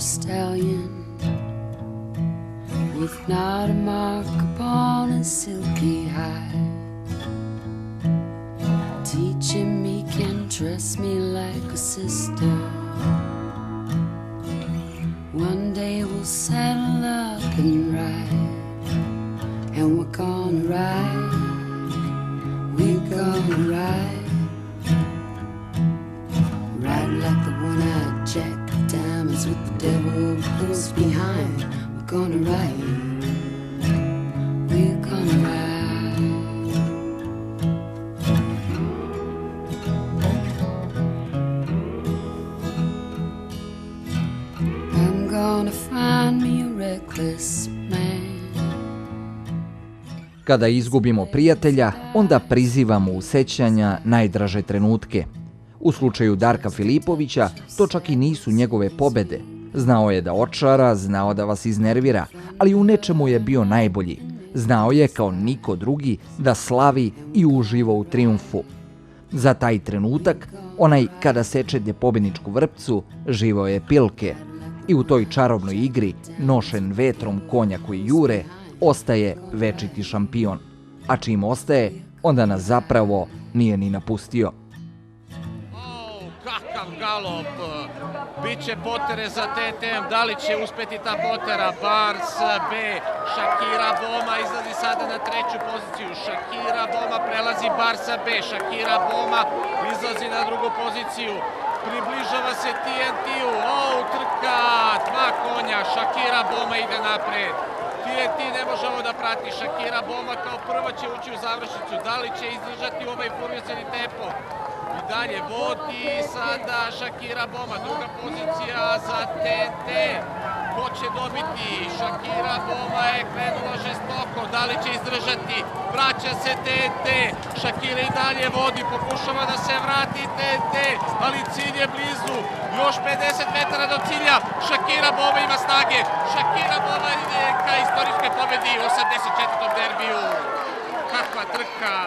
stallion with not a mark upon his silky hide, teaching me can trust me like a sister. One day we'll saddle up and ride, and we're gonna ride, we're gonna ride, ride like the one-eyed jack of diamonds with the devil close behind. We're gonna ride, we're gonna ride. I'm gonna find me a reckless man. Kada izgubimo prijatelja, onda prizivamo u sećanja najdraže trenutke. U slučaju Darka Filipovića, to čak i nisu njegove pobede. Znao je da očara, znao da vas iznervira, ali u nečemu je bio najbolji. Znao je kao niko drugi da slavi i uživa u trijumfu. Za taj trenutak, onaj kada sečete pobedničku vrpcu, živao je Pilke. I u toj čarobnoj igri, nošen vetrom konja koji jure, ostaje večiti šampion. A čim ostaje, onda nas zapravo nije ni napustio. Kakav galop! Biće potere za TTM, da li će uspeti ta potera? Bars B, Shakira Boma izlazi sada na treću poziciju. Shakira Boma prelazi Barsa B, Shakira Boma izlazi na drugu poziciju. Približava se TNT-u, trka, dva konja, Shakira Boma ide napred. TNT ne može ovo da prati, Shakira Boma kao prva će ući u završnicu, da li će izdržati ovaj furiozani tempo? I dalje vodi sada Shakira Boma, druga pozicija za TNT. Ko će dobiti? Shakira Boma je krenula žestoko, da li će izdržati? Vraća se TNT, Shakira i dalje vodi, pokušava da se vrati TNT, ali cilj je blizu, još 50 metara do cilja, Shakira Boma ima snage, Shakira Boma ide ka istorijskoj pobedi u 84. derbiju. Kakva trka!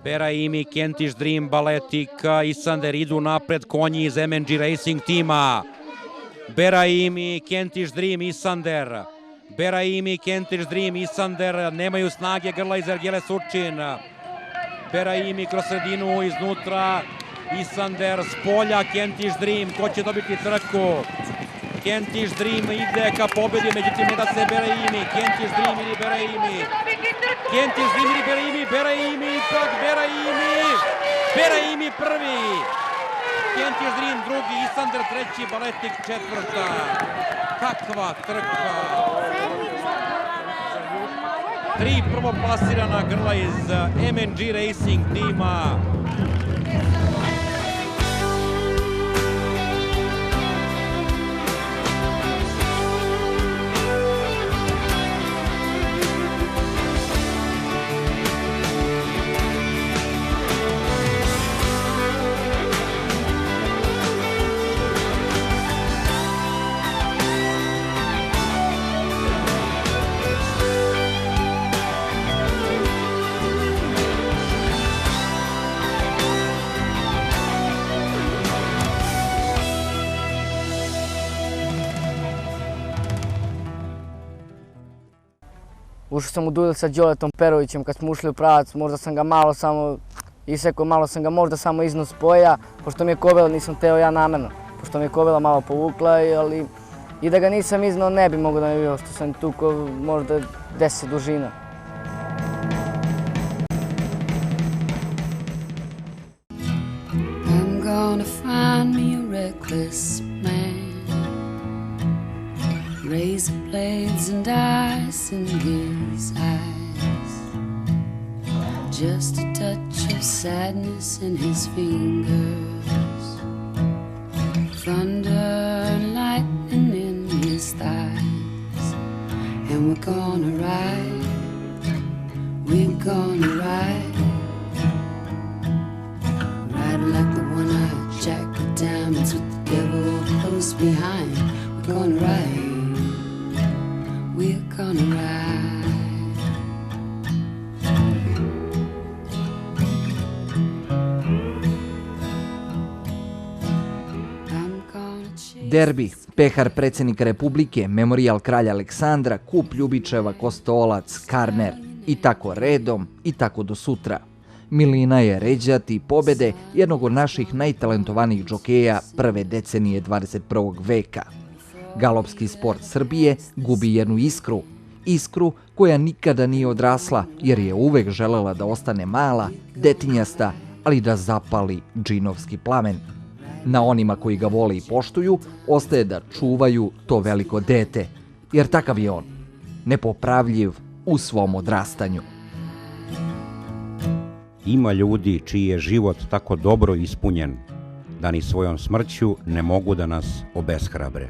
Beraimi, Kentish Dream, Baletik, Isander idu napred, konji iz MNG Racing tima. Beraimi, Kentish Dream, Isander. Beraimi, Kentish Dream, Isander, nemaju snage, grla iz Ergele Surčin. Beraimi kroz sredinu, iznutra, Isander, s polja, Kentish Dream, ko će dobiti trku? Kentish Dream ide ka pobedi, međutim ne da se Beraimi, Kentish Dream ili Beraimi. Kentish Dream ili Beraimi, Beraimi, ipak Beraimi, Beraimi prvi. Kentish Dream drugi, Isander treći, Baletik četvrta. Kakva trka. Tri prvoplasirana grla iz MNG Racing tima. Ušao sam u duel sa Đoletom Perovićem kad smo ušli u pravac, možda sam ga malo samo isekao, malo sam ga možda samo iznos spoja, pošto mi je kobila, nisam teo ja namerno, pošto mi je kobila malo povukla, ali i da ga nisam iznao ne bi mogo da mi bio, što sam tukao možda 10 dužina. I'm gonna find me a reckless man, razor blades and ice in his eyes, just a touch of sadness in his fingers, thunder and lightning in his thighs, and we're gonna ride, we're gonna ride, ride like the one-eyed jack of diamonds with the devil close behind. We're gonna ride, we're gonna ride. Derbi, pehar predsjednika Republike, memorijal kralja Aleksandra, kup Ljubičeva, Kostolac, Karner i tako redom i tako do sutra. Milina je ređati pobede jednog od naših najtalentovanijih džokeja prve decenije 21. veka. Galopski sport Srbije gubi jednu iskru. Iskru koja nikada nije odrasla jer je uvek želela da ostane mala, detinjasta, ali da zapali džinovski plamen. Na onima koji ga vole i poštuju ostaje da čuvaju to veliko dete, jer takav je on, nepopravljiv u svom odrastanju. Ima ljudi čiji je život tako dobro ispunjen da ni svojom smrću ne mogu da nas obeshrabre.